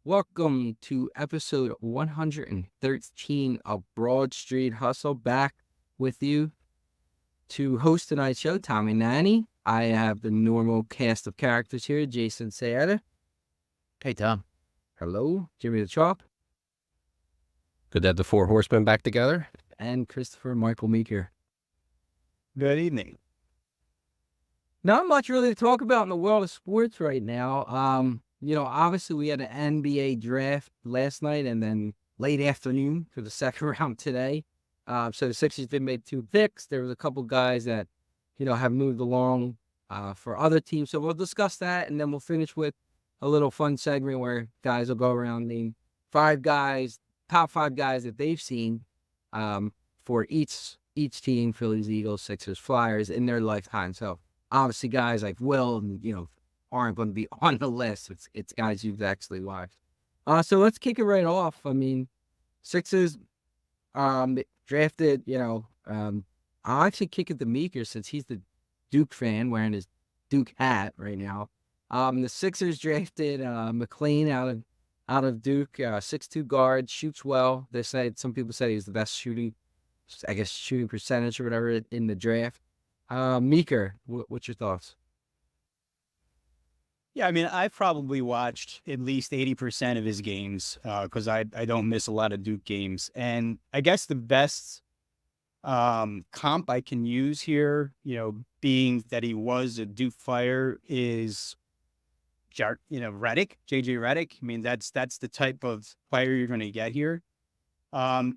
Welcome to episode 113 of Broad Street Hustle. Back with you to host tonight's show, Tommy Nanny. I have the normal cast of characters here. Jason Sayada. Hey, Tom. Hello. Jimmy the Chop. Good to have the four horsemen back together. And Christopher Michael Meeker. Good evening. Not much really to talk about in the world of sports right now. Obviously we had an NBA draft last night and then late afternoon for the second round today. So the Sixers did make two picks. There was a couple guys that, have moved along for other teams. So we'll discuss that, and then we'll finish with a little fun segment where guys will go around name top five guys that they've seen for each team, Phillies, Eagles, Sixers, Flyers, in their lifetime. So obviously guys like Will, aren't going to be on the list. It's guys you've actually watched. So let's kick it right off. I mean, Sixers drafted, I'll actually kick it to Meeker since he's the Duke fan wearing his Duke hat right now. The Sixers drafted McLean out of Duke, 6'2" guard, shoots well. Some people said he's the best shooting percentage or whatever in the draft. Meeker, what's your thoughts? Yeah, I mean, I've probably watched at least 80% of his games because I don't miss a lot of Duke games. And I guess the best comp I can use here, being that he was a Duke player, is Redick, JJ Redick. I mean, that's the type of player you're going to get here.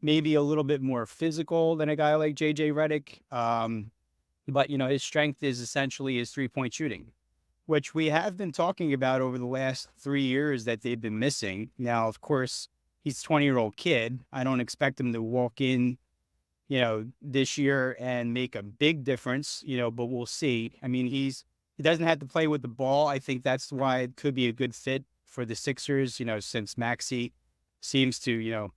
Maybe a little bit more physical than a guy like JJ Redick. But his strength is essentially his 3-point shooting, which we have been talking about over the last 3 years that they've been missing. Now, of course, he's a 20-year-old kid. I don't expect him to walk in, this year and make a big difference, but we'll see. I mean, he doesn't have to play with the ball. I think that's why it could be a good fit for the Sixers, since Maxey seems to,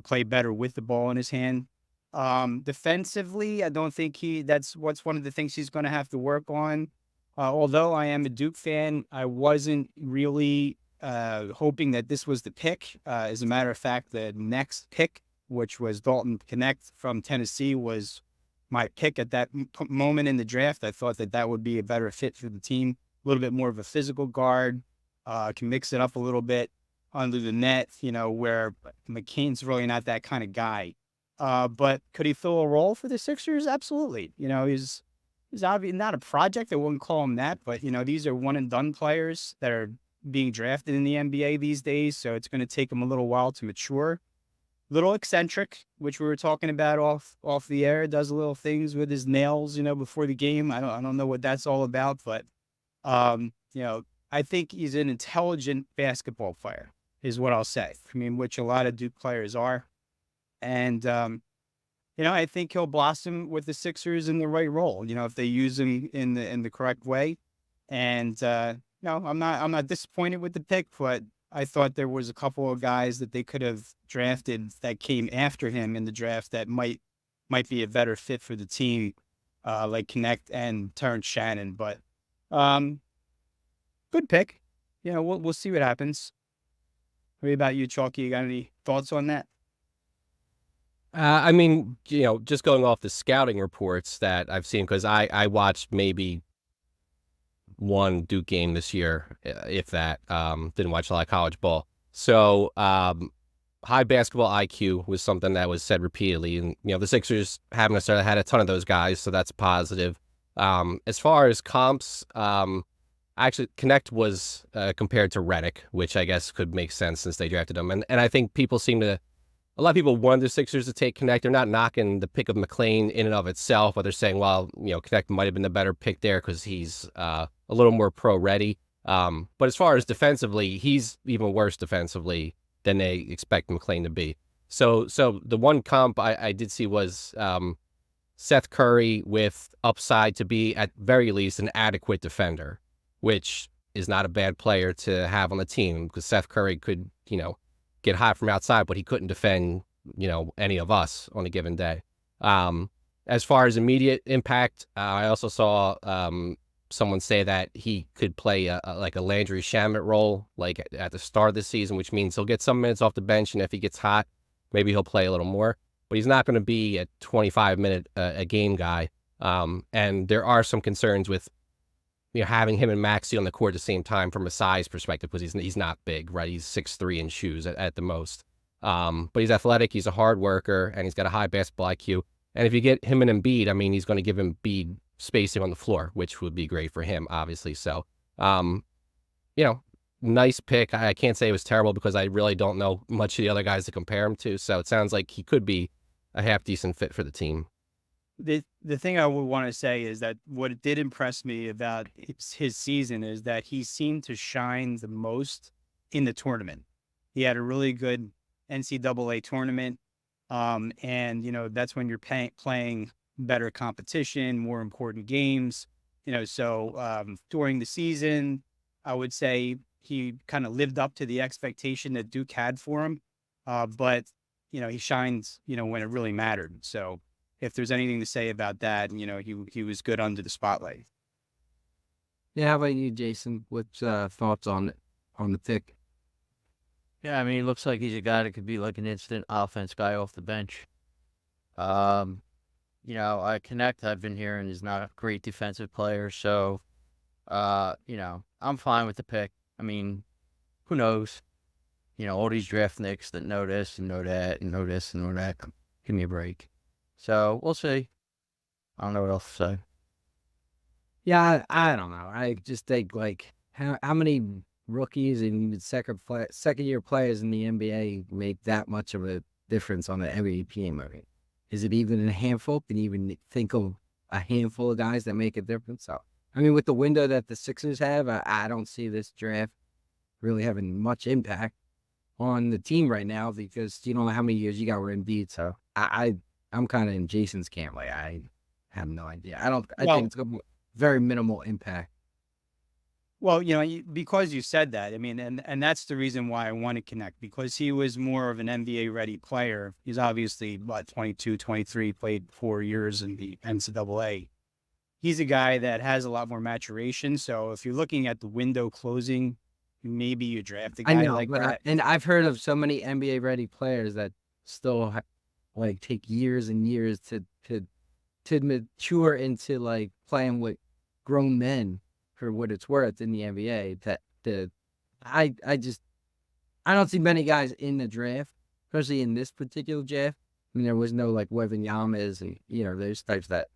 play better with the ball in his hand. Defensively, I don't think that's one of the things he's going to have to work on. Although I am a Duke fan, I wasn't really hoping that this was the pick. As a matter of fact, the next pick, which was Dalton Connect from Tennessee, was my pick at that moment in the draft. I thought that would be a better fit for the team. A little bit more of a physical guard, can mix it up a little bit under the net, where McCain's really not that kind of guy. But could he fill a role for the Sixers? Absolutely. He's obviously not a project. I wouldn't call him that, but these are one and done players that are being drafted in the NBA these days. So it's going to take him a little while to mature. Little eccentric, which we were talking about off the air. Does little things with his nails, before the game. I don't know what that's all about, but I think he's an intelligent basketball player, is what I'll say. I mean, which a lot of Duke players are, and I think he'll blossom with the Sixers in the right role, if they use him in the correct way. And I'm not disappointed with the pick, but I thought there was a couple of guys that they could have drafted that came after him in the draft that might be a better fit for the team, like Connect and Terrence Shannon. But good pick. We'll see what happens. What about you, Chalky? You got any thoughts on that? I mean, just going off the scouting reports that I've seen, because I watched maybe one Duke game this year, if that. Didn't watch a lot of college ball. So high basketball IQ was something that was said repeatedly. And, the Sixers haven't necessarily had a ton of those guys, so that's positive. As far as comps, actually, Connect was compared to Redick, which I guess could make sense since they drafted him. And I think a lot of people wanted the Sixers to take Connect. They're not knocking the pick of McLean in and of itself, but they're saying, well, Connect might have been the better pick there because he's a little more pro-ready. But as far as defensively, he's even worse defensively than they expect McLean to be. So the one comp I did see was Seth Curry with upside to be, at very least, an adequate defender, which is not a bad player to have on the team because Seth Curry could, get hot from outside, but he couldn't defend, any of us on a given day. As far as immediate impact, I also saw someone say that he could play like a Landry Shamet role, like at the start of the season, which means he'll get some minutes off the bench, and if he gets hot, maybe he'll play a little more. But he's not going to be a 25-minute a game guy. And there are some concerns with having him and Maxey on the court at the same time from a size perspective, because he's not big, right? He's 6'3" in shoes at the most. But he's athletic, he's a hard worker, and he's got a high basketball IQ. And if you get him and Embiid, I mean, he's going to give Embiid spacing on the floor, which would be great for him, obviously. So, nice pick. I can't say it was terrible because I really don't know much of the other guys to compare him to. So it sounds like he could be a half decent fit for the team. The thing I would want to say is that what did impress me about his season is that he seemed to shine the most in the tournament. He had a really good NCAA tournament. And that's when you're playing better competition, more important games, so during the season, I would say he kind of lived up to the expectation that Duke had for him. But he shines, when it really mattered. So if there's anything to say about that, he was good under the spotlight. Yeah, how about you, Jason? What's thoughts on the pick? Yeah, I mean, it looks like he's a guy that could be like an instant offense guy off the bench. I connect. I've been hearing is not a great defensive player, so I'm fine with the pick. I mean, who knows? All these draft nicks that know this and know that and know this and know that. Give me a break. So we'll see. I don't know what else to say. Yeah, I don't know. I just think like how many rookies and second year players in the NBA make that much of a difference on the NBA team? I mean, is it even a handful? Can you even think of a handful of guys that make a difference? So, I mean, with the window that the Sixers have, I don't see this draft really having much impact on the team right now because you don't know how many years you got with Embiid. So, I'm kind of in Jason's camp. Like, I have no idea. I think it's going to be very minimal impact. Well, because you said that, I mean, and that's the reason why I want to connect, because he was more of an NBA ready player. He's obviously 22, 23, played 4 years in the NCAA. He's a guy that has a lot more maturation. So if you're looking at the window closing, maybe you draft a guy like that. And I've heard of so many NBA ready players that still take years and years to mature into like playing with grown men for what it's worth in the NBA. I don't see many guys in the draft, especially in this particular draft. I mean, there was no like Wembanyama's and those types that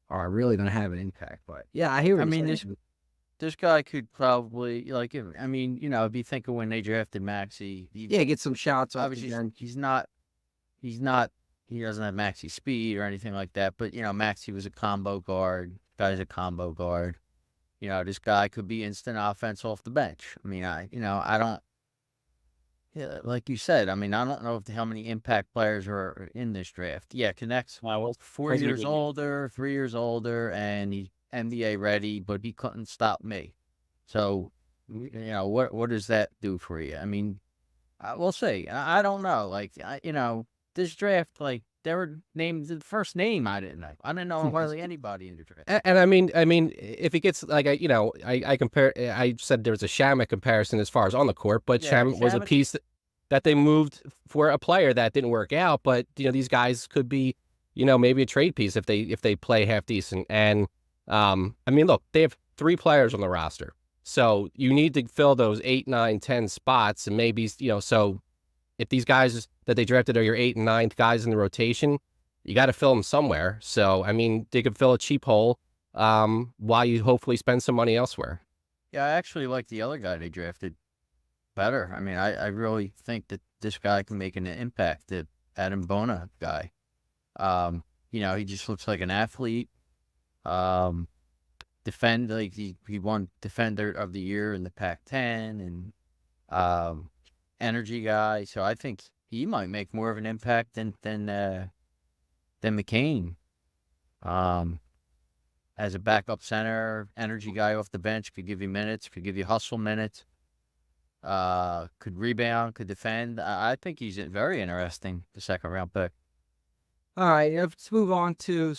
are really going to have an impact. But yeah, I hear. I mean, this guy could probably if you think of when they drafted Maxey, get some shots off. Obviously, he doesn't have Maxey speed or anything like that. But Maxey was a combo guard. Guy's a combo guard. This guy could be instant offense off the bench. I mean, I don't. Yeah, like you said, I mean, I don't know how many impact players are in this draft. Yeah, connects. Well, 4 years older, 3 years older, and he's NBA ready, but he couldn't stop me. So, what does that do for you? I mean, we'll see. I don't know. Like, this draft, like, they were named the first name I didn't know. I didn't know hardly anybody in the draft. And I mean, if it gets like I compare. I said there was a Shamet comparison as far as on the court, but Shamet was a piece that they moved for a player that didn't work out. But these guys could be maybe a trade piece if they play half decent. And I mean, look, they have 3 players on the roster, so you need to fill those 8, 9, 10 spots, and maybe so. If these guys that they drafted are your 8 and 9 guys in the rotation, you got to fill them somewhere. So, I mean, they could fill a cheap hole while you hopefully spend some money elsewhere. Yeah, I actually like the other guy they drafted better. I mean, I really think that this guy can make an impact, the Adam Bona guy. He just looks like an athlete. He won Defender of the Year in the Pac-10 and energy guy, so I think he might make more of an impact than McCain. As a backup center, energy guy off the bench, could give you minutes, could give you hustle minutes, could rebound, could defend. I think he's very interesting, the second round pick. All right, let's move on to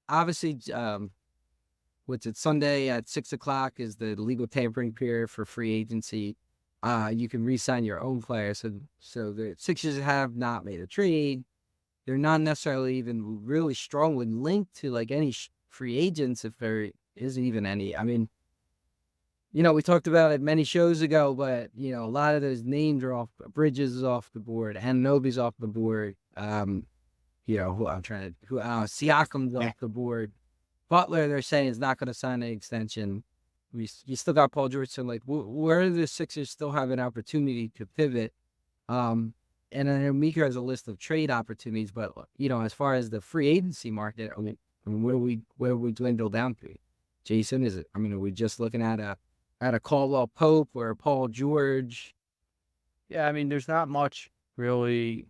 obviously what's it, Sunday at 6 o'clock is the legal tampering period for free agency. You can re-sign your own player. So the Sixers have not made a trade. They're not necessarily even really strongly linked to like any free agents, if there is even any. I mean, we talked about it many shows ago, but a lot of those names are off. Bridges is off the board, and Nobi's off the board. Siakam's off the board. Butler, they're saying, is not going to sign an extension. You still got Paul George. So, like, where do the Sixers still have an opportunity to pivot? And I know Mika has a list of trade opportunities, but as far as the free agency market, I mean, where we dwindle down to? Jason, is it? I mean, are we just looking at a Caldwell Pope or a Paul George? Yeah, I mean, there's not much really.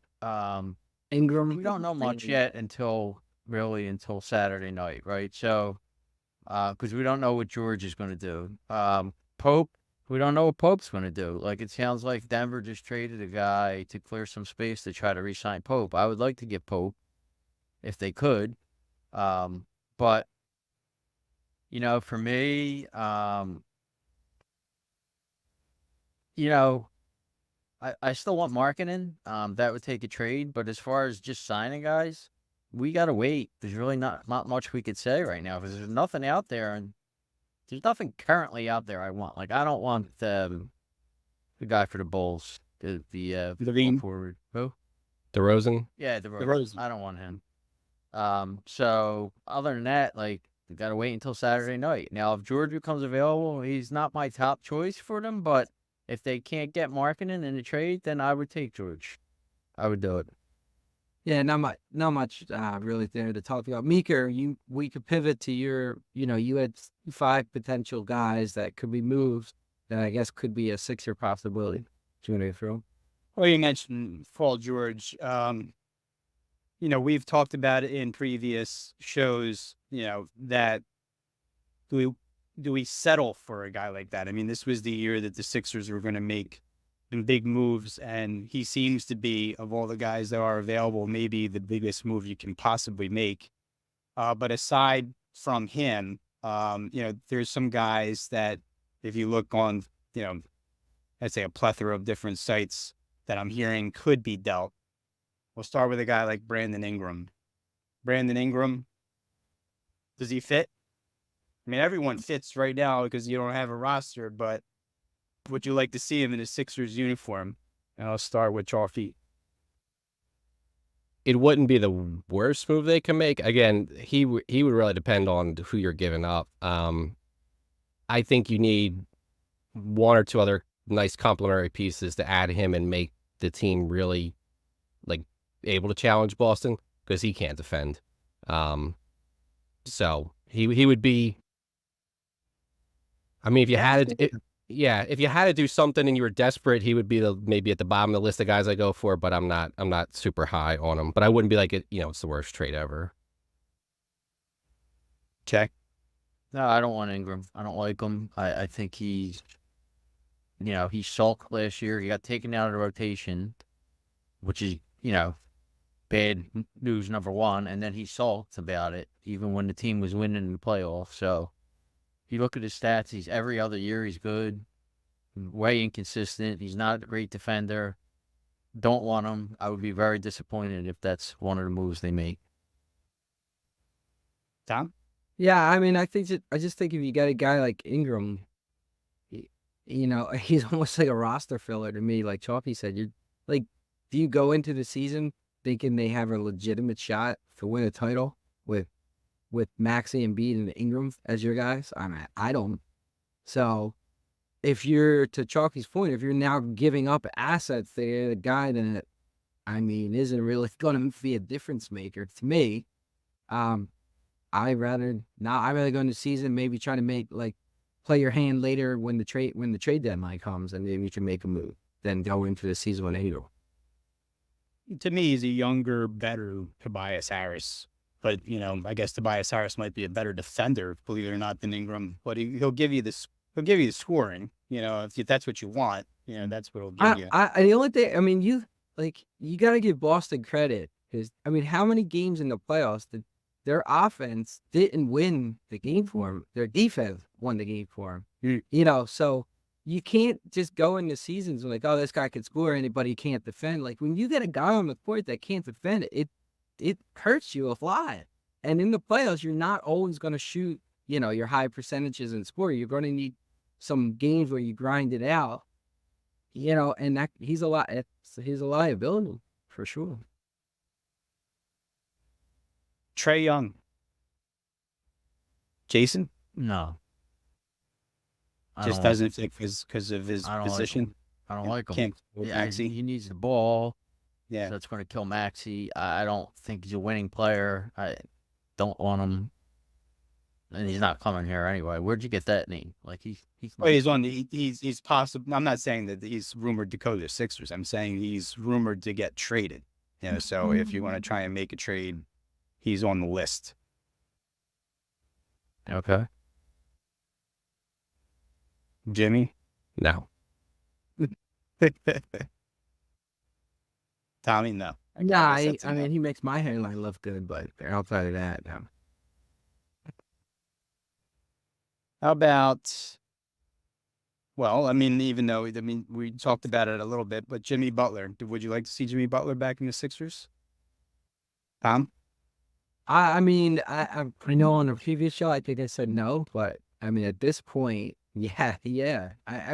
Ingram? We don't know much yet until Saturday night, right? So, because we don't know what George is going to do. Pope, we don't know what Pope's going to do. Like, it sounds like Denver just traded a guy to clear some space to try to re-sign Pope. I would like to get Pope if they could. But, for me, I still want Markkanen. That would take a trade. But as far as just signing guys, we got to wait. There's really not much we could say right now because there's nothing out there. And there's nothing currently out there I want. Like, I don't want the guy for the Bulls, the forward. Who? DeRozan? Yeah, DeRozan. I don't want him. So other than that, like, we got to wait until Saturday night. Now, if George becomes available, he's not my top choice for them, but if they can't get Markkanen in the trade, then I would take George. I would do it. Yeah, not much really there to talk about. Mika, we could pivot to you had 5 potential guys that could be moved that I guess could be a Sixer possibility. Do you want to go through? Well, you mentioned Paul George. We've talked about it in previous shows, that do we settle for a guy like that? I mean, this was the year that the Sixers were going to make some big moves, and he seems to be, of all the guys that are available, maybe the biggest move you can possibly make. But aside from him, there's some guys that if you look on, I'd say a plethora of different sites that I'm hearing could be dealt. We'll start with a guy like Brandon Ingram. Brandon Ingram, does he fit? I mean, everyone fits right now because you don't have a roster, but would you like to see him in a Sixers uniform? And I'll start with Chalfie. It wouldn't be the worst move they can make. Again, he would really depend on who you're giving up. I think you need 1 or 2 other nice complementary pieces to add him and make the team really like able to challenge Boston because he can't defend. So he would be. I mean, if you had to do something and you were desperate, he would be maybe at the bottom of the list of guys I go for. But I'm not super high on him. But I wouldn't be like it's the worst trade ever. Check. No, I don't want Ingram. I don't like him. I think he sulked last year. He got taken out of the rotation, which is, bad news number 1. And then he sulked about it, even when the team was winning in the playoffs. So if you look at his stats, he's every other year he's good, way inconsistent. He's not a great defender. Don't want him. I would be very disappointed if that's one of the moves they make. Tom? Yeah, I mean, I just think if you got a guy like Ingram, he's almost like a roster filler to me. Like Chalky said, you're like, do you go into the season thinking they have a legitimate shot to win a title with Maxey and Embiid and Ingram as your guys? I don't. So if you're, to Chalky's point, if you're now giving up assets to the guy that, isn't really going to be a difference maker to me, I'd rather go into the season, maybe try to play your hand later when the trade deadline comes, and maybe you can make a move, then go into the season with a To me, he's a younger, better Tobias Harris. But, I guess Tobias Harris might be a better defender, believe it or not, than Ingram. But he'll give you this. He'll give you the scoring. If that's what you want, that's what he'll give you. The only thing, you got to give Boston credit because how many games in the playoffs their offense didn't win the game for them. Their defense won the game for them. You know, so you can't just go into seasons like, oh, this guy can score, anybody can't defend. Like when you get a guy on the court that can't defend, it hurts you a lot. And in the playoffs, you're not always going to shoot, you know, your high percentages and score. You're going to need some games where you grind it out, you know, and that he's a liability for sure. Trae Young. Jason No. I just don't like- doesn't fit because of his I don't like position. him. I don't like him. Can't with Yeah, Maxey. he needs the ball. Yeah. So that's going to kill Maxey. I don't think he's a winning player. I don't want him. And he's not coming here anyway. Where'd you get that name? Like he's Well, he's on the he's possible. I'm not saying that he's rumored to go to the Sixers. I'm saying he's rumored to get traded. You know, so if you want to try and make a trade, he's on the list. okay. Jimmy, No. Tommy, no. Nah, guess that's I mean, he makes my hairline look good, but outside of that, no. How about? Well, I mean, even though we talked about it a little bit, but Jimmy Butler. Would you like to see Jimmy Butler back in the Sixers? Tom? I mean, I know on the previous show, I think I said no, but I mean, at this point, yeah.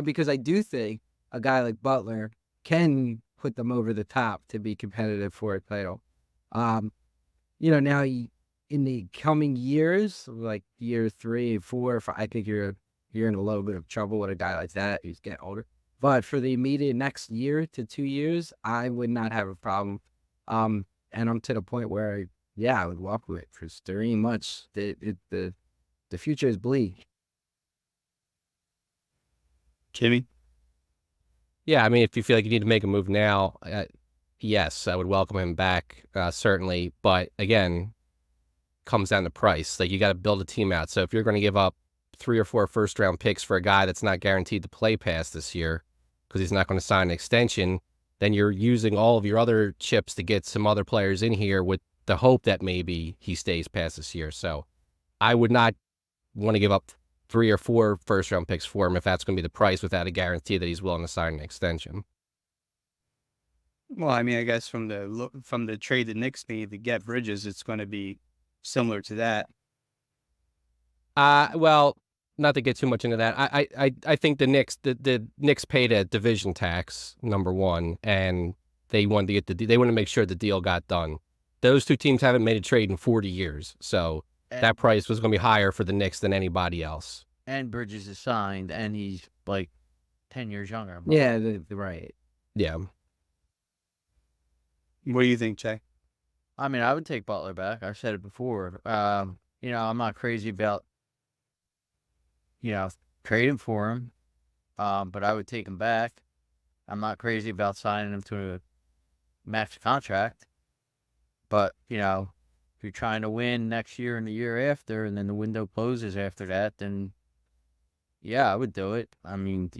Because I do think a guy like Butler can put them over the top to be competitive for a title. You know, now in the coming years, like year 3, 4, 5, I think you're in a little bit of trouble with a guy like that who's getting older. But for the immediate next year to 2 years, I would not have a problem. And I'm to the point where, I would walk with it because there ain't much. The future is bleak. Jimmy? Yeah, I mean, if you feel like you need to make a move now, yes, I would welcome him back, certainly. But again, comes down to price. Like you got to build a team out. So if you're going to give up 3 or 4 first-round picks for a guy that's not guaranteed to play past this year because he's not going to sign an extension, then you're using all of your other chips to get some other players in here with the hope that maybe he stays past this year. So I would not want to give up 3 or 4 first-round picks for him if that's going to be the price without a guarantee that he's willing to sign an extension. Well, I mean, I guess from the trade the Knicks made to get Bridges, it's going to be similar to that. Well, not to get too much into that. I think the Knicks paid a division tax, number one, and they wanted to they wanted to make sure the deal got done. Those two teams haven't made a trade in 40 years, so that price was going to be higher for the Knicks than anybody else. And Bridges is signed, and he's like 10 years younger. Yeah, right. Yeah. What do you think, Jay? I mean, I would take Butler back. I've said it before. You know, I'm not crazy about, trading for him. But I would take him back. I'm not crazy about signing him to a max contract. But, if you're trying to win next year and the year after, and then the window closes after that, then yeah, I would do it. I mean,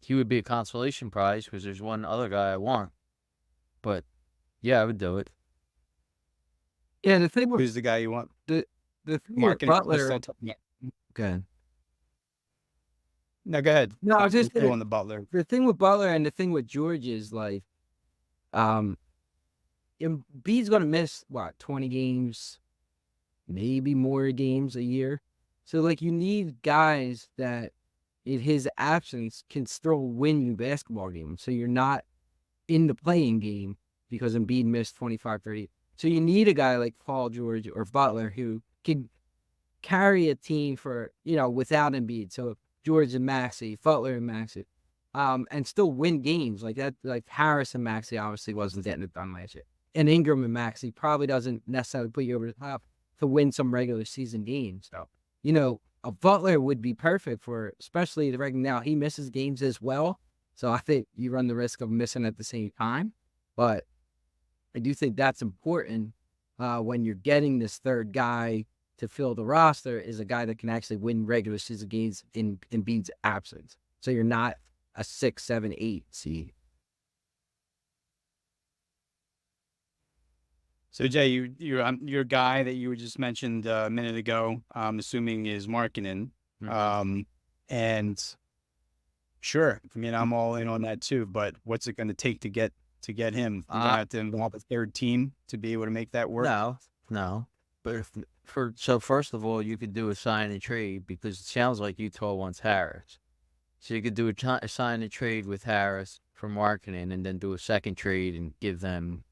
he would be a consolation prize because there's one other guy I want. But yeah, I would do it. Yeah, the thing with Who's the guy you want? the thing with Mark and Butler. Yeah. Good. No, go ahead. No, I was just Let's go gonna- on the Butler. The thing with Butler and the thing with George is like, Embiid's gonna miss 20 games, maybe more games a year. So like, you need guys that in his absence can still win you basketball games. So you're not in the playing game because Embiid missed 25, 30. So you need a guy like Paul George or Butler who can carry a team for, without Embiid. So George and Maxey, Butler and Maxey, and still win games like that. Like Harris and Maxey obviously wasn't getting it done last year. And Ingram and Maxey probably doesn't necessarily put you over the top to win some regular season games. So, a Butler would be perfect for, especially the regular. Now he misses games as well. So I think you run the risk of missing at the same time. But I do think that's important when you're getting this third guy to fill the roster is a guy that can actually win regular season games in Embiid's absence. So you're not a 6, 7, 8 seed. So Jay, your guy that you were just mentioned a minute ago, I'm assuming is Markkinen. And sure, I mean I'm all in on that too. But what's it going to take to get him? You're gonna have to involve a third team to be able to make that work. No. But so first of all, you could do a sign and trade because it sounds like Utah wants Harris. So you could do a sign and trade with Harris for marketing, and then do a second trade and give them.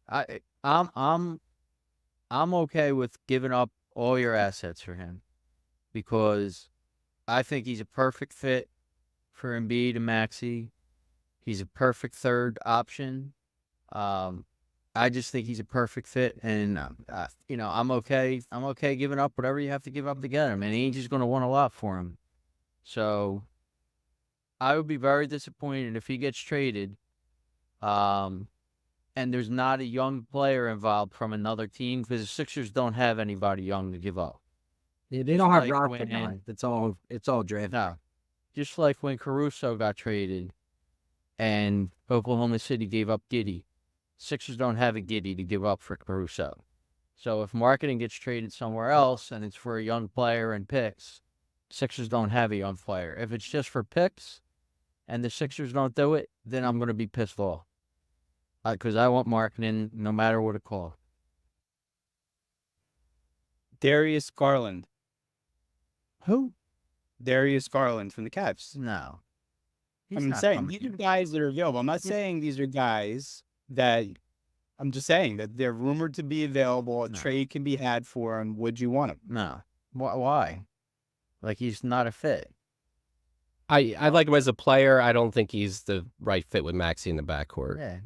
I'm okay with giving up all your assets for him because I think he's a perfect fit for Embiid and Maxey. He's a perfect third option. I just think he's a perfect fit, and I'm okay. I'm okay giving up whatever you have to give up to get him, and Ainge is going to want a lot for him. So I would be very disappointed if he gets traded, and there's not a young player involved from another team because the Sixers don't have anybody young to give up. Yeah, they don't have Like roster when- guys. It's all draft. No, just like when Caruso got traded, and Oklahoma City gave up Giddey. Sixers don't have a Giddey to give up for Caruso. So if marketing gets traded somewhere else and it's for a young player and picks, Sixers don't have a young player. If it's just for picks and the Sixers don't do it, then I'm going to be pissed off. Because I want marketing no matter what it costs. Darius Garland. Who? Darius Garland from the Cavs. No. I'm saying these are guys that are available. I'm not saying these are guys that. I'm just saying that they're rumored to be available. A trade can be had for them. Would you want them? No. Why? Like, he's not a fit. I like him as a player. I don't think he's the right fit with Maxey in the backcourt. Yeah.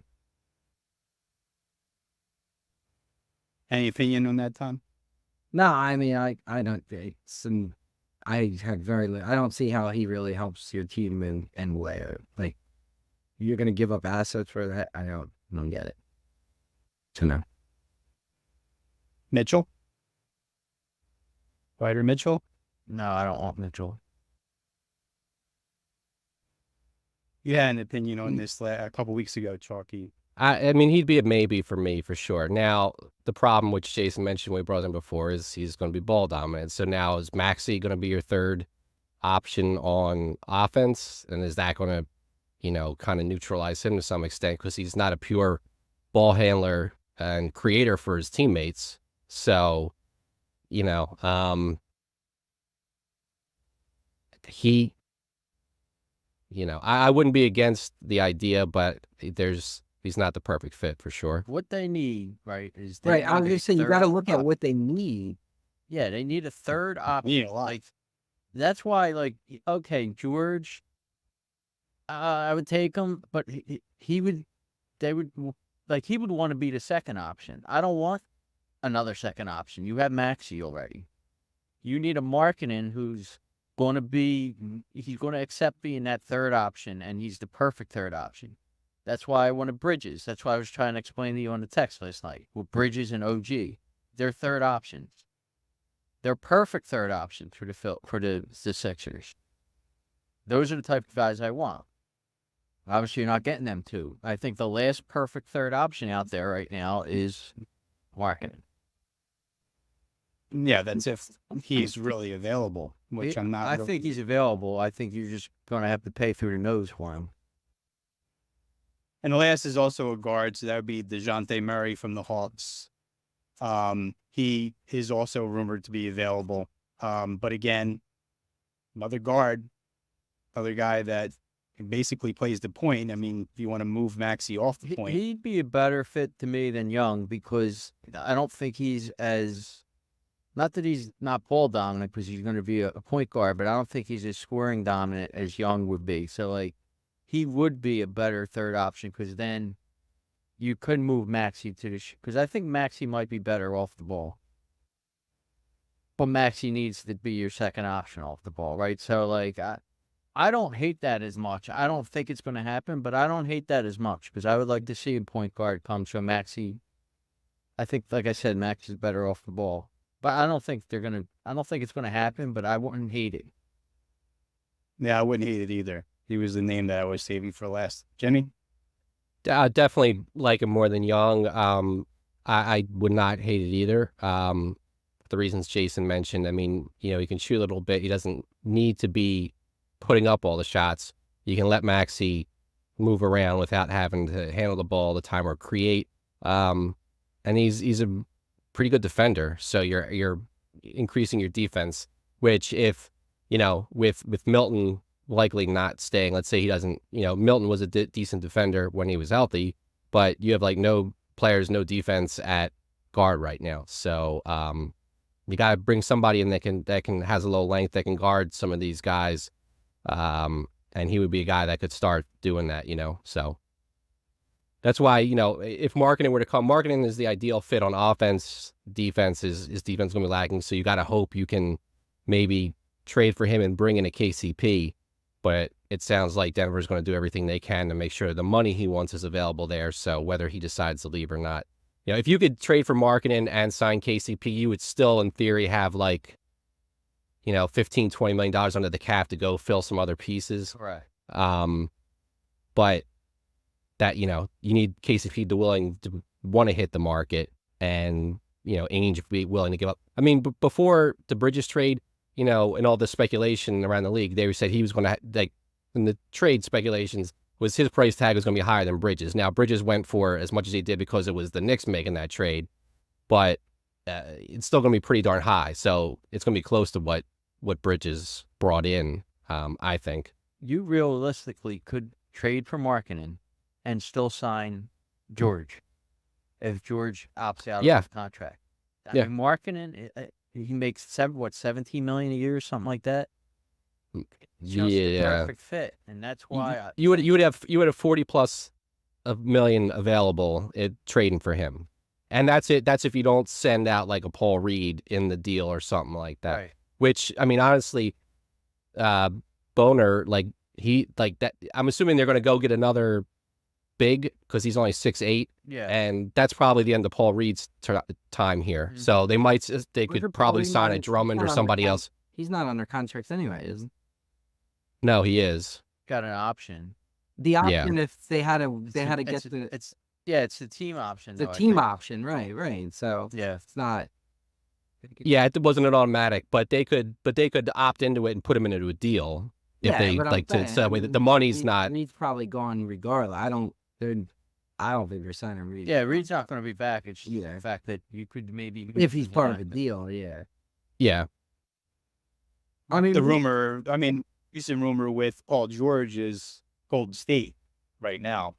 Any opinion on that, Tom? No, I mean, I don't. I have I don't see how he really helps your team in way. Like, you're gonna give up assets for that? I don't get it. So no. Mitchell? Ryder Mitchell? No, I don't want Mitchell. You had an opinion on this a couple weeks ago, Chalky. I mean, he'd be a maybe for me for sure. Now, the problem which Jason mentioned when we brought him before is he's going to be ball dominant. So now is Maxey going to be your third option on offense? And is that going to, kind of neutralize him to some extent because he's not a pure ball handler and creator for his teammates? So, I wouldn't be against the idea, but he's not the perfect fit for sure. What they need, right, is Right, I was gonna say you got to look at what they need. Yeah, they need a third option. Need a lot. Like, that's why, like, okay, George, I would take him, but he would want to be the second option. I don't want another second option. You have Maxey already. You need a marketing who's going to he's going to accept being that third option, and he's the perfect third option. That's why I wanted Bridges. That's why I was trying to explain to you on the text last night. With Bridges and OG, they're third options. They're perfect third options for the Sixers. Those are the type of guys I want. Obviously, you're not getting them two. I think the last perfect third option out there right now is marketing. Yeah, that's if he's really available, which I'm not. I think he's available. I think you're just going to have to pay through the nose for him. And the last is also a guard, so that would be DeJounte Murray from the Hawks. He is also rumored to be available. But again, another guard, another guy that basically plays the point. I mean, if you want to move Maxey off the point. He'd be a better fit to me than Young because I don't think he's not that he's not ball dominant because he's going to be a point guard, but I don't think he's as scoring dominant as Young would be. So, like, he would be a better third option because then you could move Maxey to because I think Maxey might be better off the ball. But Maxey needs to be your second option off the ball, right? So, like, I don't hate that as much. I don't think it's going to happen, but I don't hate that as much because I would like to see a point guard come to Maxey. I think, like I said, Max is better off the ball. But I don't think it's going to happen, but I wouldn't hate it. Yeah, I wouldn't hate it either. He was the name that I was saving for last. Jimmy? Definitely like him more than Young. I would not hate it either. The reasons Jason mentioned. I mean, he can shoot a little bit. He doesn't need to be putting up all the shots. You can let Maxey move around without having to handle the ball all the time or create. And he's a pretty good defender. So you're increasing your defense, which if, with Milton likely not staying, let's say he doesn't, Milton was a decent defender when he was healthy, but you have like no players, no defense at guard right now. So, you got to bring somebody in that has a little length that can guard some of these guys. And he would be a guy that could start doing that, so that's why, if Markkanen were to come, Markkanen is the ideal fit on offense. Defense is defense going to be lacking. So you got to hope you can maybe trade for him and bring in a KCP, but it sounds like Denver's going to do everything they can to make sure the money he wants is available there. So whether he decides to leave or not, if you could trade for Markkanen and sign KCP, you would still, in theory, have like, $15-20 million under the cap to go fill some other pieces. Right. But that, you need KCP to want to hit the market, and, Ainge be willing to give up. I mean, before the Bridges trade, and all the speculation around the league, they said he was going to, like, in the trade speculations, was his price tag was going to be higher than Bridges. Now, Bridges went for as much as he did because it was the Knicks making that trade, but it's still going to be pretty darn high. So it's going to be close to what Bridges brought in, I think. You realistically could trade for Markkanen and still sign George if George opts out of his contract. I mean, Markkanen, he makes $17 million a year or something like that. Just the perfect fit, and that's why you would have $40+ million available trading for him, and that's it. That's if you don't send out like a Paul Reed in the deal or something like that. Right. Which, I mean, honestly, Boner, like that. I'm assuming they're going to go get another big because he's only 6'8". Yeah, and that's probably the end of Paul Reed's time here. Mm-hmm. So they could probably sign a Drummond or somebody else. He's not under contract anyway, is he? No, he is. got an option. The option if they had to get it's the team option. The team option, right. So yeah, it's not. Yeah, it wasn't an automatic, but they could opt into it and put him into a deal if they like to. So that way, the money's not. Reed's probably gone regardless. I don't think they're signing Reed. Yeah, Reed's not going to be back. It's just the fact that you could maybe if he's part of a deal. Yeah. I mean, recent rumor with Paul George is Golden State right now.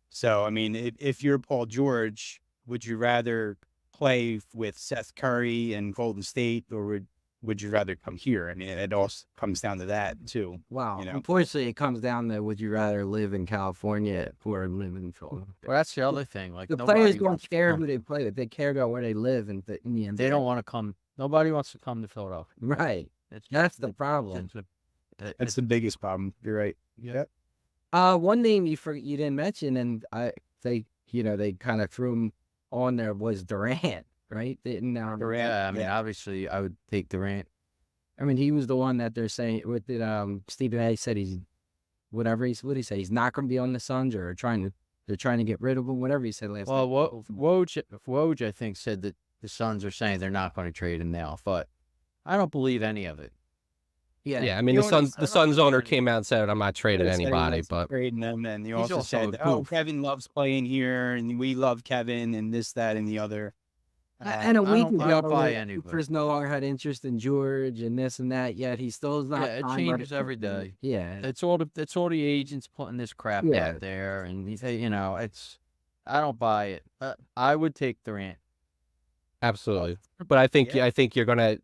So, I mean, if you're Paul George, would you rather play with Seth Curry and Golden State, or would you rather come here? I mean, it also comes down to that too. Wow. Unfortunately, it comes down to would you rather live in California or live in Philadelphia? Well, that's the other thing. Like the players don't care who they play with; they care about where they live, and they don't want to come. Nobody wants to come to Philadelphia. Right. That's the problem. That's the biggest problem. You're right. Yeah. One name you didn't mention, and they kind of threw him on there was Durant, right? Durant. Yeah, I mean, obviously, I would take Durant. I mean, he was the one that they're saying with it. Stephen A. said he's whatever what did he say? He's not going to be on the Suns, or they're trying to get rid of him. Whatever he said last night. Well, Woj, I think, said that the Suns are saying they're not going to trade him now, but I don't believe any of it. Yeah. I mean, the Suns owner came out and said, "I'm not trading anybody," but trading them, and he also said, "Oh, Kevin loves playing here, and we love Kevin, and this, that, and the other." And a week ago, anybody. Chris no longer had interest in George and this and that. Yet he still is not. Yeah, it changes every day. Yeah, it's all the agents putting this crap out there, and it's. I don't buy it. I would take Durant. Absolutely, but I think you're gonna.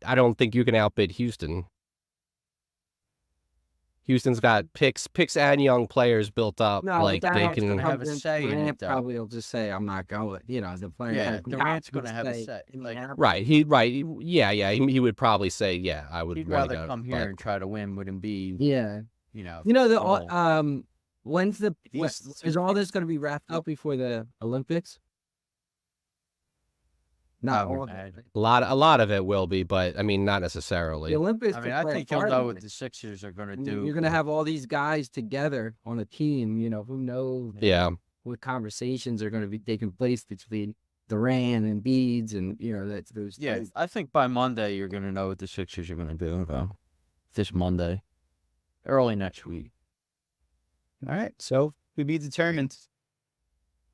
I don't think you can outbid Houston. Houston's got picks and young players built up. No, like they can have a say in it. Probably will just say, "I'm not going." The player. Yeah, Durant's going to have a say. Right. He would probably say, "Yeah, I would." He'd rather come here and try to win wouldn't be. Yeah. When's is all this going to be wrapped up before the Olympics? Not all of it. A lot of it will be, but I mean, not necessarily. The Olympics. I mean, I think you'll know what the Sixers are going to do. You're going to have all these guys together on a team. Who knows? Yeah. what conversations are going to be taking place between Durant and Beads and that's those. Yeah, things. I think by Monday you're gonna know what the Sixers are gonna do. This Monday, early next week. All right, so to be determined.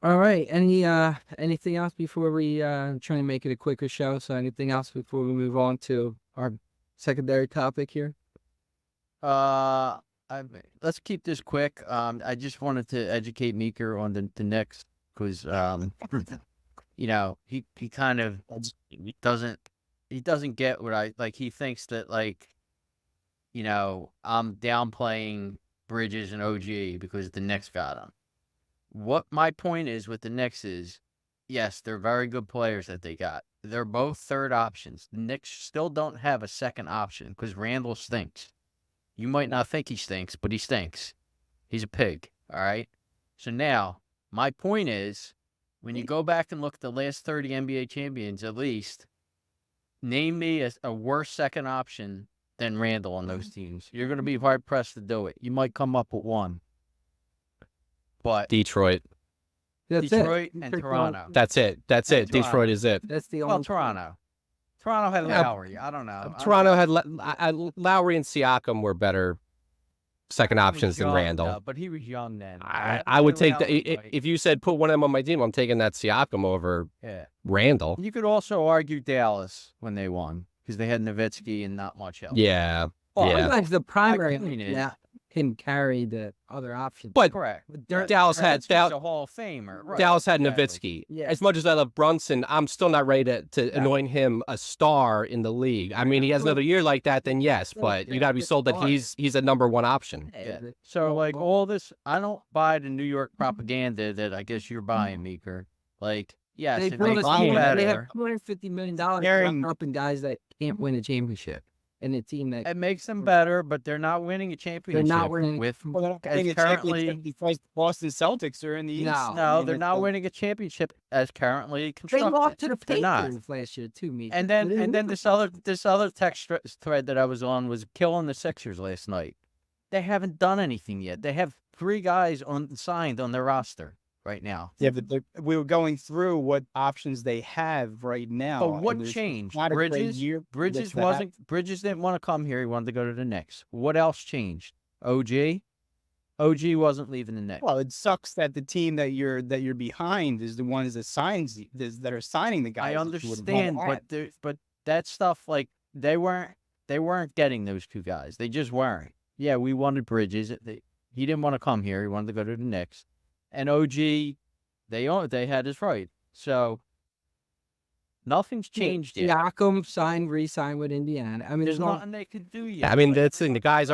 All right. Anything else before we try and make it a quicker show? So anything else before we move on to our secondary topic here? Let's keep this quick. I just wanted to educate Meeker on the Knicks because he kind of doesn't get what I like. He thinks that I'm downplaying Bridges and OG because the Knicks got him. What my point is with the Knicks is, yes, they're very good players that they got. They're both third options. The Knicks still don't have a second option because Randall stinks. You might not think he stinks, but he stinks. He's a pig, all right? So now, my point is, when you go back and look at the last 30 NBA champions, at least, name me a worse second option than Randall on those teams. You're going to be hard-pressed to do it. You might come up with one. But Detroit. That's Detroit it. and Toronto. That's it. That's And it. Toronto. Detroit is it. That's the Well, only. Toronto. Toronto had Yeah, Lowry. I don't know. Toronto had Lowry and Siakam were better second options than Randall. No, but he was young then. I would take that if you said put one of them on my team. I'm taking that Siakam over Yeah. Randall. You could also argue Dallas when they won because they had Nowitzki and not much else. Yeah, Well, yeah. sometimes the primary point is- yeah, can carry the other options. But Correct. Dallas had Nowitzki's a Hall of Famer. Right. Dallas had Exactly. Nowitzki. Yeah. As much as I love Brunson, I'm still not ready to anoint him a star in the league. I mean, he has another year like that, then yes, but you got to be sold that he's a number one option. Yeah. So all this, I don't buy the New York propaganda that I guess you're buying, Meeker. Yes, They if built they a got team. They have better, $250 million Carrying- up in guys that can't win a championship, and a team that it makes them better, but they're not winning a championship. winning- with. Well, they're not As getting a currently- championship because the Boston Celtics are in the East. No. I No, mean, they're it's not a- winning a championship as currently they constructed. lost to the They're not. Pacers last year too. Me And then this other text thread that I was on was killing the Sixers last night. They haven't done anything yet. They have 3 guys signed on their roster right now. Yeah, but we were going through what options they have right now. But and what there's changed? not a great Bridges. year Bridges that's that. Bridges didn't want to come here. He wanted to go to the Knicks. What else changed? OG. OG wasn't leaving the Knicks. Well, it sucks that the team that you're behind is the ones that that are signing the guys. I that you would understand, want. but that stuff they weren't getting those 2 guys. They just weren't. Yeah, we wanted Bridges. He didn't want to come here. He wanted to go to the Knicks. And OG, they had his right. So nothing's changed yet. Siakam re-signed with Indiana. I mean, There's there's no. nothing they could do yet. Yeah, I mean, that's the thing. The guys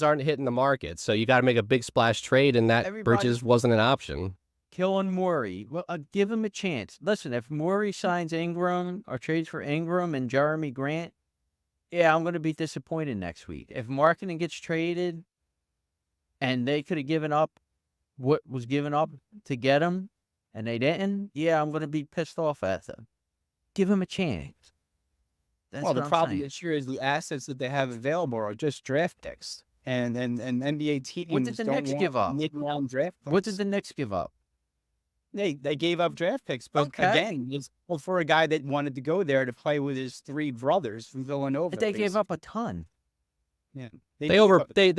aren't hitting the market, so you got to make a big splash trade, and that Everybody- Bridges wasn't an option. Killing Morey. Well, give him a chance. Listen, if Morey signs Ingram or trades for Ingram and Jeremy Grant, yeah, I'm going to be disappointed next week. If Markkinen gets traded and they could have given up what was given up to get him and they didn't, yeah, I'm going to be pissed off at them. Give him a chance. That's Well, what the I'm problem saying. this year is the assets that they have available are just draft picks, and NBA teams What did the don't Knicks want give up? mid-round draft picks. What did the Knicks give up? They gave up draft picks, but Okay. again, it's for a guy that wanted to go there to play with his 3 brothers from Villanova. But they gave up a ton. Yeah, They gave over up- they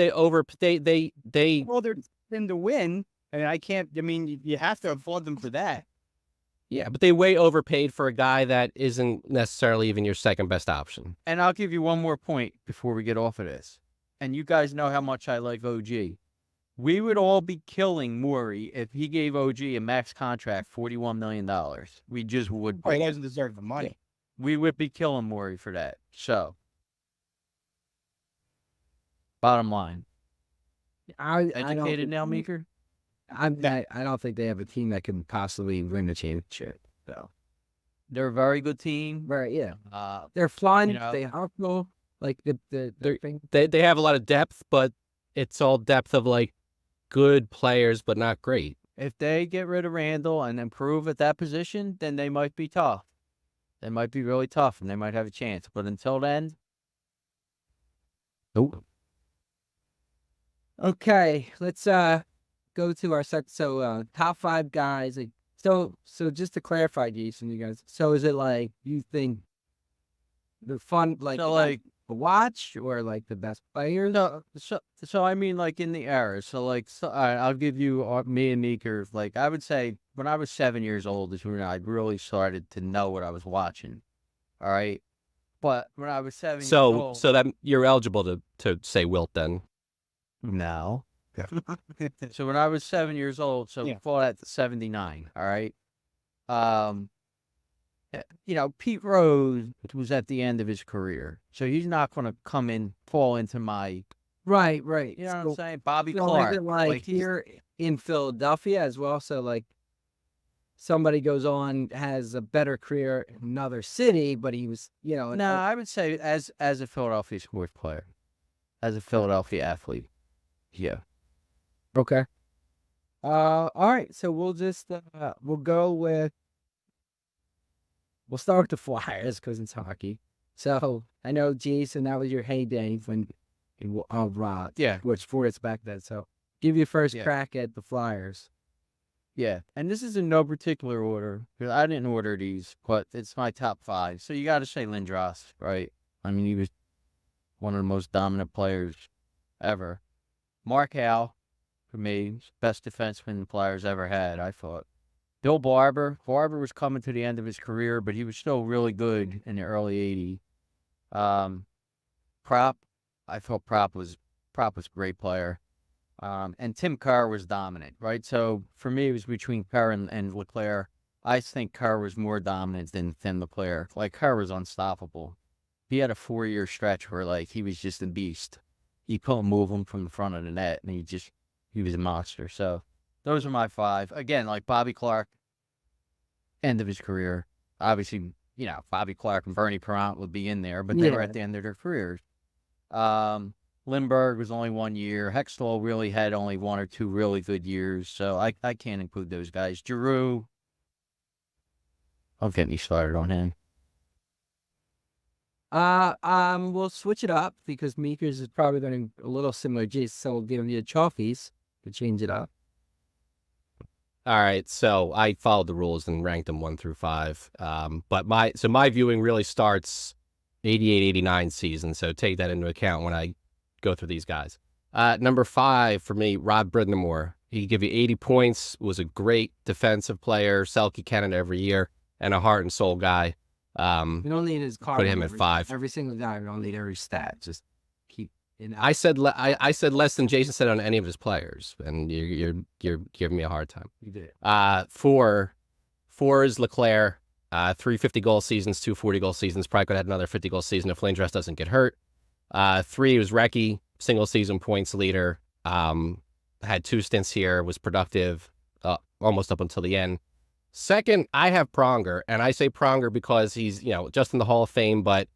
Well, they're in to win, and I can't. I mean, you have to applaud them for that. yeah, but they way overpaid for a guy that isn't necessarily even your second best option. And I'll give you one more point before we get off of this. And you guys know how much I like OG. We would all be killing Morey if he gave OG a max contract, $41 million. We just would. Oh, he doesn't deserve the money. We would be killing Morey for that. So, bottom line. I don't Educated think- now, Meeker? I don't think they have a team that can possibly win the championship. So, They're a very good team. right, yeah, Uh, they're flying. You know- They hustle like the They're- thing. They have a lot of depth, but it's all depth of like good players, but not great. if they get rid of Randall and improve at that position, then they might be tough. They might be really tough, and they might have a chance. But until then, Nope. Okay, let's go to our second. So top 5 guys. Like, so just to clarify, Jason, you guys. So is it like you think the fun like So like to watch or like the best players? so I mean like in the era. So like all right, I'll give you me and Meeker. Like I would say when I was 7 years old is when I really started to know what I was watching. All right. But when I was 7 years So old, so that you're eligible to say Wilt then. no. So when I was 7 years old, so Yeah. before that, 79. All right. Um, Pete Rose was at the end of his career, so he's not going to fall into my. Right. You know what I'm So, saying? Bobby so is Clark, it like he's- here in Philadelphia as well? So like somebody goes on has a better career in another city, but he was No, I would say as a Philadelphia sports player, as a Philadelphia athlete. Yeah. okay. All right. So we'll just we'll start with the Flyers because it's hockey. So I know Jason, that was your heyday when Yeah. with sports back then. So give you first Yeah. crack at the Flyers. Yeah, and this is in no particular order because I didn't order these, but it's my top 5. So you got to say Lindros, right? I mean, he was one of the most dominant players ever. Mark Howe, for me, best defenseman the Flyers ever had, I thought. Bill Barber. Barber was coming to the end of his career, but he was still really good in the early '80s. Prop. I thought Prop was a great player. And Tim Kerr was dominant, right? So for me, it was between Kerr and Leclerc. I think Kerr was more dominant than Leclerc. Like Kerr was unstoppable. He had a 4-year stretch where like he was just a beast. You couldn't move him from the front of the net, and he was a monster. So those are my 5. Again, like Bobby Clark, end of his career. Obviously, Bobby Clark and Bernie Parent would be in there, but they were at the end of their careers. Lindbergh was only 1 year. Hextall really had only 1 or 2 really good years, so I can't include those guys. Giroux, don't get me started on him. We'll switch it up because Meekers is probably going to a little similar to Jason, so we'll give him the trophies to change it up. All right, so I followed the rules and ranked them 1 through 5. But my viewing really starts 88-89 season, so take that into account when I go through these guys. Number 5 for me, Rod Brindamore. He could give you 80 points, was a great defensive player, Selke Canada every year, and a heart and soul guy. We don't need his card. Put him at 5. Every single guy. We don't need every stat. Just keep in. I said less than Jason said on any of his players, and you're giving me a hard time. You did. 4 is Leclerc. 3 50-goal seasons, 2 40-goal seasons. Probably could have had another 50-goal season if Lindros doesn't get hurt. 3 was Recchi, single season points leader. Had 2 stints here, was productive almost up until the end. Second, I have Pronger, and I say Pronger because he's just in the Hall of Fame, but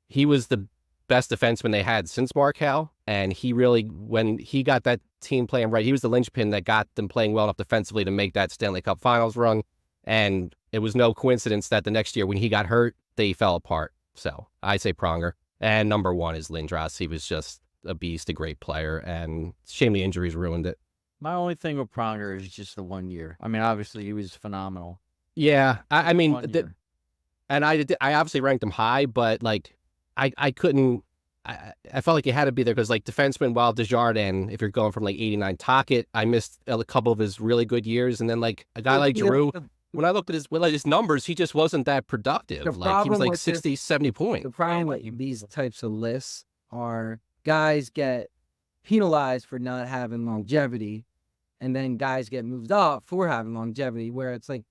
he was the best defenseman they had since Mark Howe, and he really, when he got that team playing right, he was the linchpin that got them playing well enough defensively to make that Stanley Cup Finals run, and it was no coincidence that the next year when he got hurt, they fell apart. So I say Pronger, and number 1 is Lindros. He was just a beast, a great player, and shame the injuries ruined it. My only thing with Pronger is just the 1 year. I mean, obviously he was phenomenal. Yeah, I mean, 1 year. and I obviously ranked him high, but like I couldn't. I felt like he had to be there because like defenseman, while Desjardins, if you're going from like 89, Tocchet, I missed a couple of his really good years, and then like a guy like Giroux, when I looked at his numbers, he just wasn't that productive. The Like he was problem like with 60, 70 points. The problem with these types of lists are guys get penalized for not having longevity, and then guys get moved up for having longevity. Where it's like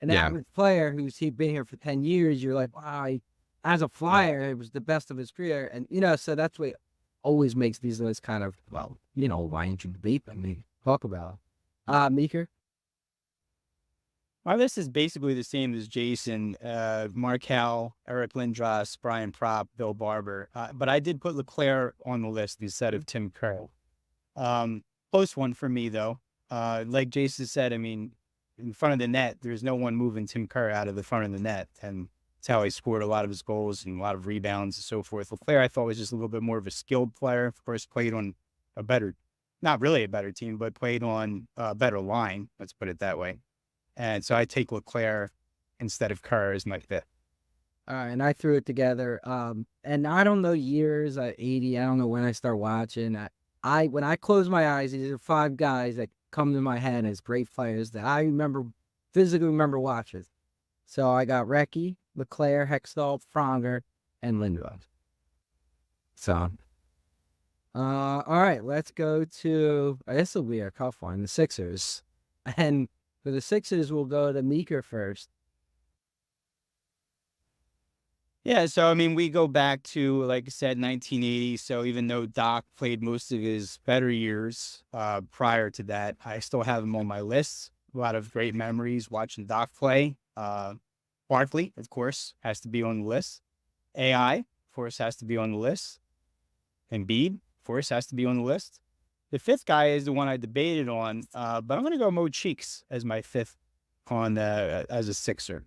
an average player who's been here for 10 years, you're like, wow, as a Flyer, it was the best of his career, and so that's what always makes these lists kind of why don't you debate them? We talk about Meeker. My list is basically the same as Jason, Mark Howe, Eric Lindros, Brian Propp, Bill Barber. But I did put Leclerc on the list instead of Tim Kerr. Close one for me, though. Like Jason said, I mean, in front of the net, there's no one moving Tim Kerr out of the front of the net. And that's how he scored a lot of his goals and a lot of rebounds and so forth. Leclerc, I thought, was just a little bit more of a skilled player. Of course, played on a better not really a better team, but played on a better line. Let's put it that way. And so I take LeClaire instead of Kerr as my fifth. All right, and I threw it together. And I don't know years at 80. I don't know when I start watching. I when I close my eyes, these are 5 guys that come to my head as great players that I physically remember watching. So I got Recchi, LeClaire, Hextall, Pronger, and Lindros. So, all right, let's go to, this will be a tough one, the Sixers. And for the Sixers, we'll go to Meeker first. Yeah, so I mean, we go back to, like I said, 1980. So even though Doc played most of his better years prior to that, I still have him on my list. A lot of great memories watching Doc play. Barkley, of course, has to be on the list. AI, of course, has to be on the list. Embiid, of course, has to be on the list. The fifth guy is the one I debated on, but I'm going to go Mo Cheeks as my fifth on as a Sixer.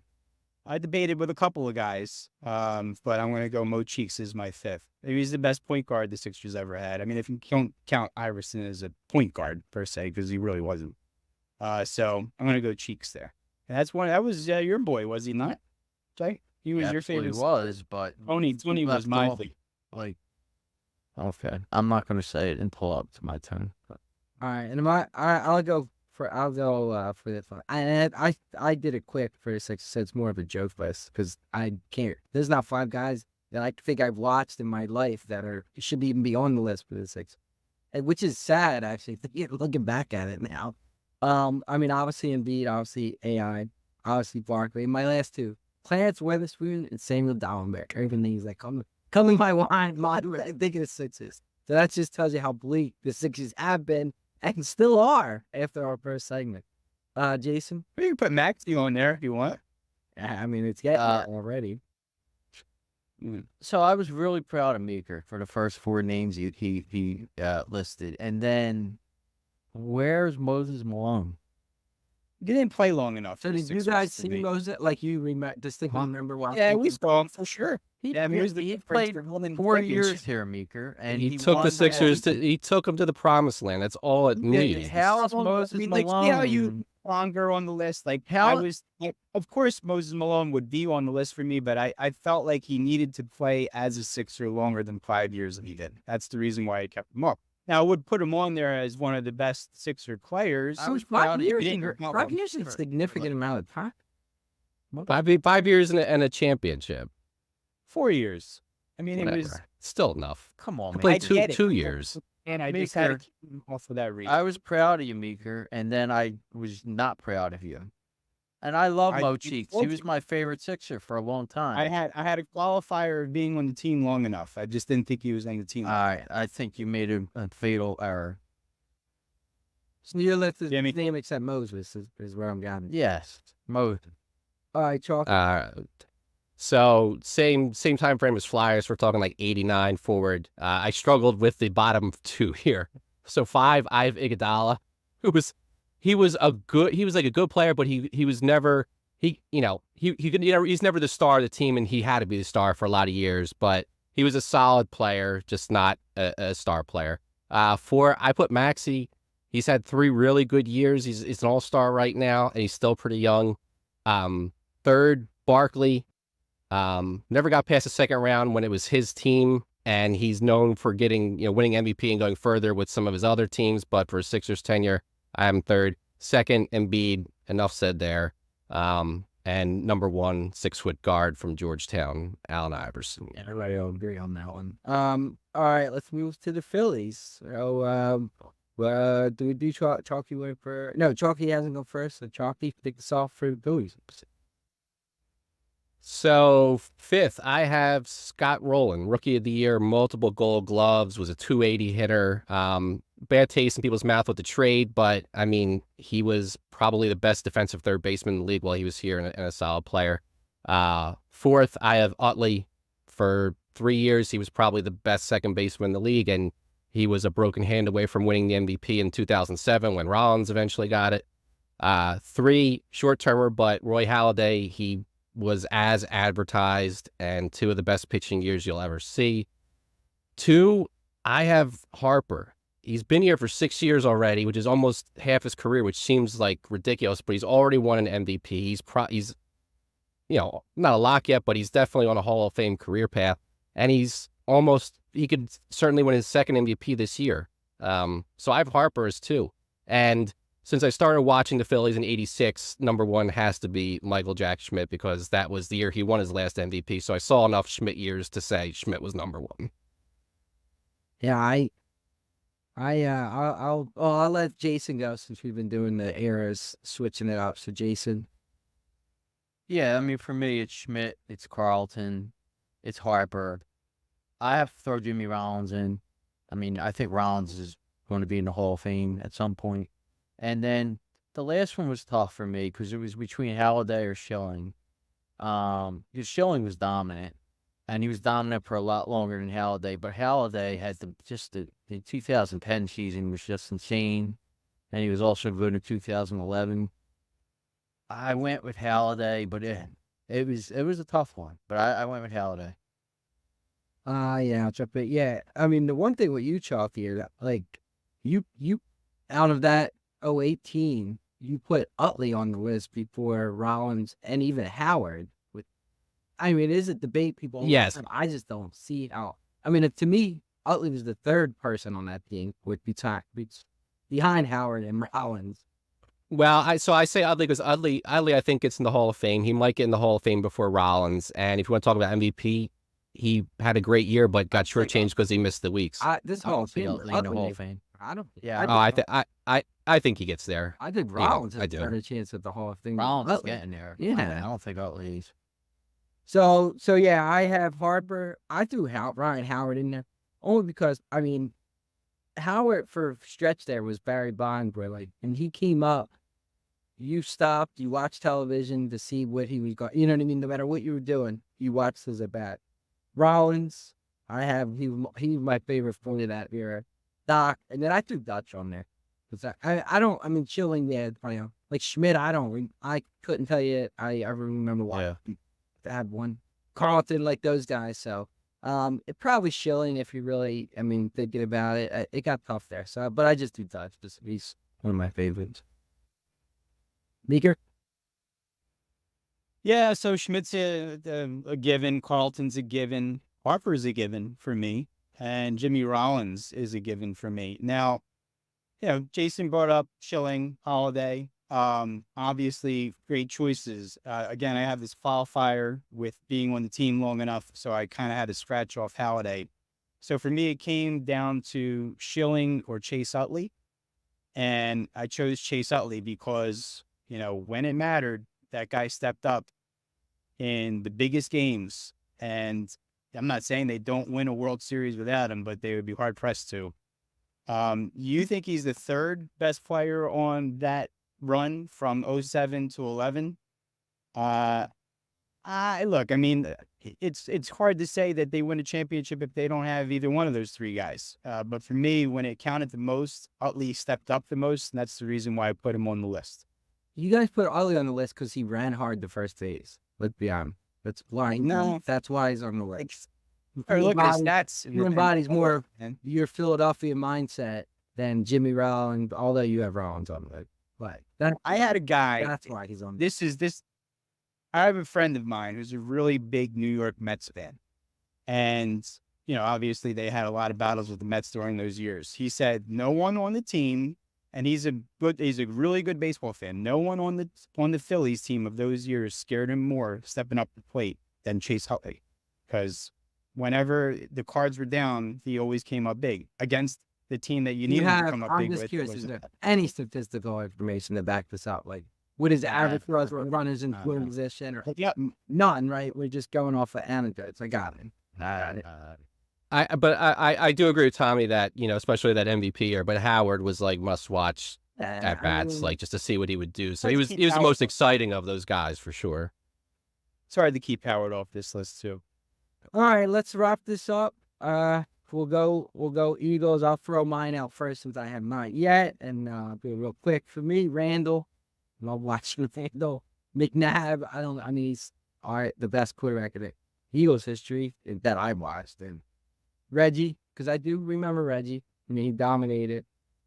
I debated with a couple of guys, but I'm going to go Mo Cheeks as my fifth. Maybe he's the best point guard the Sixers ever had. I mean, if you don't count Iverson as a point guard per se, because he really wasn't. So I'm going to go Cheeks there. And that's one. That was your boy, was he not? Jay? He was your favorite. He was, but Tony was my like. Okay, I'm not going to say it until up to my turn. But. All right, and I'll go for this one. I did it quick for the Sixers, so it's more of a joke list because I can't. There's not 5 guys that I think I've watched in my life that should even be on the list for the Sixers, which is sad actually. Looking back at it now. I mean, obviously Embiid, obviously AI, obviously Barkley. My last 2, Clarence Weatherspoon and Samuel Dallenberg. Everything's like come in my mind when I think of the Sixers. So that just tells you how bleak the Sixers have been and still are after our first segment. Jason? You can put Maxey on there if you want. Yeah, I mean, it's getting there already. So I was really proud of Meeker for the first 4 names he listed. And then, where's Moses Malone? He didn't play long enough. So did you guys see Moses? Like you distinctly remember watching? Yeah, we saw him for sure. He he played 4 years here, Meeker, and he took the Sixers he took them to the promised land. That's all it needed. How is Moses Malone? See how you longer on the list? Like of course Moses Malone would be on the list for me, but I felt like he needed to play as a Sixer longer than 5 years that he did. That's the reason why I kept him up. Now, I would put him on there as one of the best Sixer players. I was 5 years. 5 years is a significant amount of time. 5 years and a championship. 4 years. I mean, Whatever. it was still enough. Come on, I man. played two years. And I just had to keep him off of that reason. I was proud of you, Meeker, and then I was not proud of you. And I love Mo Cheeks. He was my favorite Sixer for a long time. I had a qualifier of being on the team long enough. I just didn't think he was on the team. All right, I think you made a fatal error. So your list is name except Moses is where I'm going. Yes, Moses. All right, Chalk. So same time frame as Flyers. We're talking like 89 forward. I struggled with the bottom 2 here. So 5, Ive Iguodala, he's like a good player, but he was never he's never the star of the team, and he had to be the star for a lot of years. But he was a solid player, just not a star player. 4, I put Maxey. He's had 3 really good years. He's an all-star right now, and he's still pretty young. 3rd, Barkley. Never got past the second round when it was his team, and he's known for winning MVP and going further with some of his other teams. But for his Sixers tenure, I have him 3rd. 2nd, Embiid. Enough said there. And number 1, 6-foot guard from Georgetown, Allen Iverson. Everybody will agree on that one. All right, let's move to the Phillies. So, do we do Chalky went for? No, Chalky hasn't gone first. So Chalky, pick us off for the Phillies. So 5th, I have Scott Rowland, Rookie of the Year, multiple Gold Gloves, was a 280 hitter. Bad taste in people's mouth with the trade, but I mean, he was probably the best defensive third baseman in the league while he was here and a solid player. 4th, I have Utley. For 3 years, he was probably the best second baseman in the league, and he was a broken hand away from winning the MVP in 2007 when Rollins eventually got it. 3, short-termer, but Roy Halladay, he was as advertised, and 2 of the best pitching years you'll ever see. 2, I have Harper. he's been here for 6 years already, which is almost half his career, which seems like ridiculous. But he's already won an MVP. He's not a lock yet, but he's definitely on a Hall of Fame career path, and he could certainly win his second MVP this year. So I have Harper as two, and since I started watching the Phillies in '86, number one has to be Michael Jack Schmidt, because that was the year he won his last MVP. So I saw enough Schmidt years to say Schmidt was number one. Yeah, I'll let Jason go since we've been doing the eras, switching it up. So Jason. Yeah, I mean, for me, it's Schmidt, it's Carlton, it's Harper. I have to throw Jimmy Rollins in. I mean, I think Rollins is going to be in the Hall of Fame at some point. And then the last one was tough for me because it was between Halladay or Schilling. Because Schilling was dominant, and he was dominant for a lot longer than Halladay. But Halladay had the 2010 season was just insane, and he was also good in 2011. I went with Halladay, but it was a tough one. But I went with Halladay. Yeah, I'll jump in. Yeah, I mean, the one thing with you, Chalk, here, like, you out of that 08 team, you put Utley on the list before Rollins and even Howard. I mean, it is a debate people all the Yes. time. I just don't see how. I mean, to me, Utley was the third person on that team behind Howard and Rollins. Well, I say Utley because Utley, I think gets in the Hall of Fame. He might get in the Hall of Fame before Rollins. And if you want to talk about MVP, he had a great year, but got shortchanged because he missed the weeks. This I Hall don't of think Fame, Utley in the Hall of Fame. I don't. Yeah, I think he gets there. I think know, Rollins I has do. a better chance at the Hall of Fame. Rollins is Utley. getting there. Yeah. I don't think Utley's. So yeah, I have Harper. I threw Ryan Howard in there only because, I mean, Howard for a stretch there was Barry Bonds, where, like, and he came up. You stopped, you watched television to see what he was going. You know what I mean? No matter what you were doing, you watched his at bat. Rollins, he was my favorite point of that era. Doc, and then I threw Dutch on there. I mean, Schilling, yeah, like Schmidt, I couldn't tell you I ever remember why. I had one. Carlton, like those guys. So, it probably Schilling if you really, I mean, thinking about it. It got tough there. So, but I just do Dutch. He's one of my favorites. Meeker? Yeah, so Schmidt's a given, Carlton's a given, Harper's a given for me, and Jimmy Rollins is a given for me. Now, Jason brought up Schilling, Holiday. Obviously, great choices. Again, I have this fire with being on the team long enough, so I kind of had to scratch off Halladay. So for me, it came down to Schilling or Chase Utley, and I chose Chase Utley because, when it mattered, that guy stepped up in the biggest games. And I'm not saying they don't win a World Series without him, but they would be hard pressed to. You think he's the third best player on that run from 07 to 11? Look, I mean, it's hard to say that they win a championship if they don't have either one of those three guys. But for me, when it counted the most, Utley stepped up the most, and that's the reason why I put him on the list. You guys put Utley on the list because he ran hard the first phase. Let's be honest. That's why. No. That's why he's on the list. Or look at his stats. He embodies more of your Philadelphia mindset than Jimmy Rollins, although you have Rollins on the list. But I had a guy. that's why he's on. I have a friend of mine who's a really big New York Mets fan. And, obviously they had a lot of battles with the Mets during those years. He said no one on the team, and he's a really good baseball fan. No one on the Phillies team of those years scared him more stepping up the plate than Chase Utley. Because whenever the cards were down, he always came up big against the team that you needed to come up I'm big just with. curious, is there any statistical information to back this up? Like, what is the average runners in scoring position? Or none, right? We're just going off of anecdotes. I got it. I do agree with Tommy that, especially that MVP year, but Howard was like must watch at bats, like just to see what he would do. So he was the most exciting of those guys for sure. It's hard to keep Howard off this list too. All right, let's wrap this up. We'll go Eagles. I'll throw mine out first since I have mine yet, and be real quick for me. Randall, love watching Randall. McNabb. He's the best quarterback in the Eagles history that I watched, and Reggie, because I do remember Reggie. I mean, he dominated.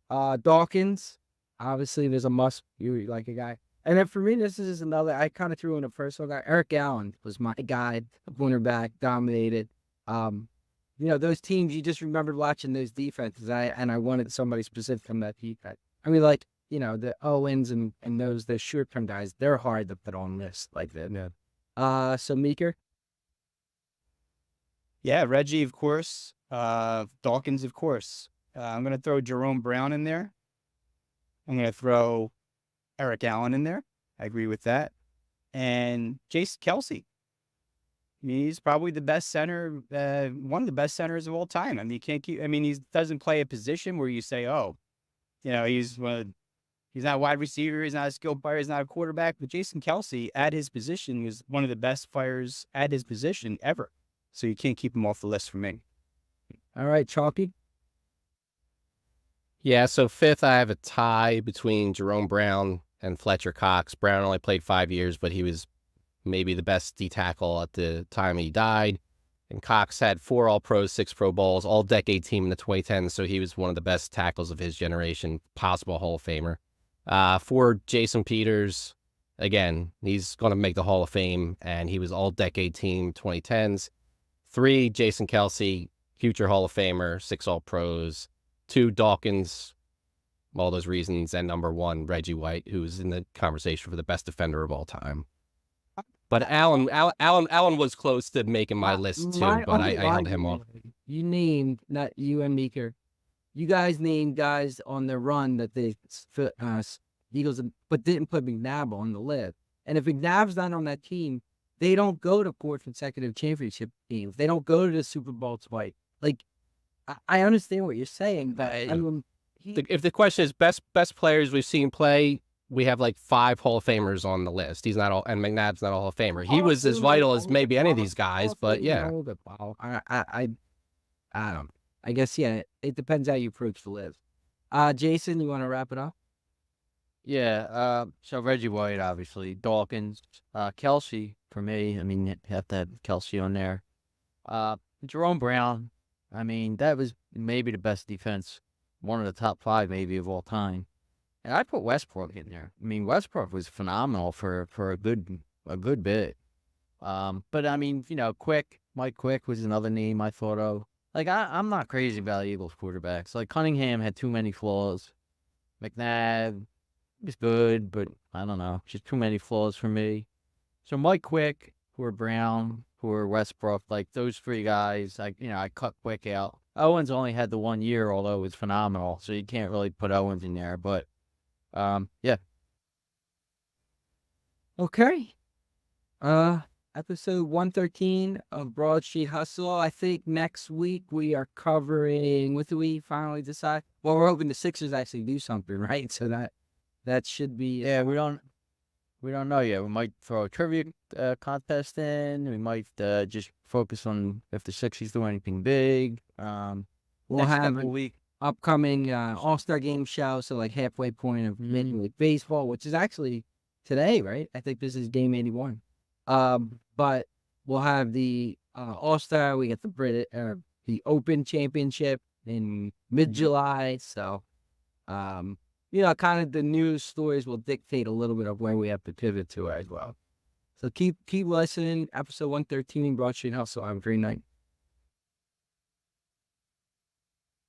Dawkins, obviously, there's a must. You like a guy. And then for me, this is another. I kind of threw in a personal guy. Eric Allen was my guy. Cornerback, dominated. Those teams you just remembered watching those defenses. I wanted somebody specific from that defense. I mean, like the Owens and those the short term guys. They're hard to put on lists like that. Yeah. So Meeker. Yeah, Reggie, of course. Dawkins, of course. I'm going to throw Jerome Brown in there. I'm going to throw Eric Allen in there. I agree with that. And Jason Kelsey. I mean, he's probably the best center, one of the best centers of all time. I mean, you can't keep. I mean, he doesn't play a position where you say, oh, he's not a wide receiver, he's not a skilled player, he's not a quarterback. But Jason Kelsey, at his position, was one of the best players at his position ever. So you can't keep him off the list for me. All right, Chalky. Yeah, so fifth, I have a tie between Jerome Brown and Fletcher Cox. Brown only played 5 years, but he was maybe the best D tackle at the time he died. And Cox had 4 All-Pros, 6 Pro Bowls, all-decade team in the 2010s, so he was one of the best tackles of his generation, possible Hall of Famer. 4, Jason Peters. Again, he's going to make the Hall of Fame, and he was all-decade team 2010s. 3, Jason Kelsey, future Hall of Famer, 6 All-Pros. 2, Dawkins, all those reasons. And number 1, Reggie White, who's in the conversation for the best defender of all time. But Allen was close to making my list too, but I held him off. You named, not you and Meeker, you guys named guys on their run that they Eagles, but didn't put McNabb on the list. And if McNabb's not on that team, they don't go to 4 consecutive championship games. They don't go to the Super Bowl twice. Like, I understand what you're saying, but if the question is best players we've seen play, we have like 5 Hall of Famers on the list. He's not all, and McNabb's not a Hall of Famer. He was as vital as maybe any of these guys, but yeah. I don't. I guess it depends how you approach the list. Jason, you want to wrap it up? Yeah. So Reggie White, obviously, Dawkins, Kelsey for me. I mean, you have to have Kelsey on there. Jerome Brown. I mean, that was maybe the best defense, one of the top 5 maybe of all time. And I put Westbrook in there. I mean, Westbrook was phenomenal for a good bit. But I mean, Mike Quick was another name I thought of. Like, I'm not crazy about Eagles quarterbacks. Like, Cunningham had too many flaws. McNabb was good, but I don't know, just too many flaws for me. So Mike Quick, or Brown, or Westbrook, like those 3 guys, I cut Quick out. Owens only had the 1 year, although it was phenomenal, so you can't really put Owens in there. But yeah. Okay. Episode 113 of Broad Street Hustle. I think next week we are covering. What do we finally decide? Well, we're hoping the Sixers actually do something, right? So that should be. Yeah, we don't know yet. We might throw a trivia contest in. We might just focus on if the Sixers do anything big. We'll have a week upcoming All-Star Game show, so like halfway point of Major League Baseball, which is actually today, right? I think this is game 81. But we'll have the All-Star. We get the Open Championship in mid-July. So, kind of the news stories will dictate a little bit of where we have to pivot to as well. So keep listening. Episode 113, Broad Street Hustle. Have a great night.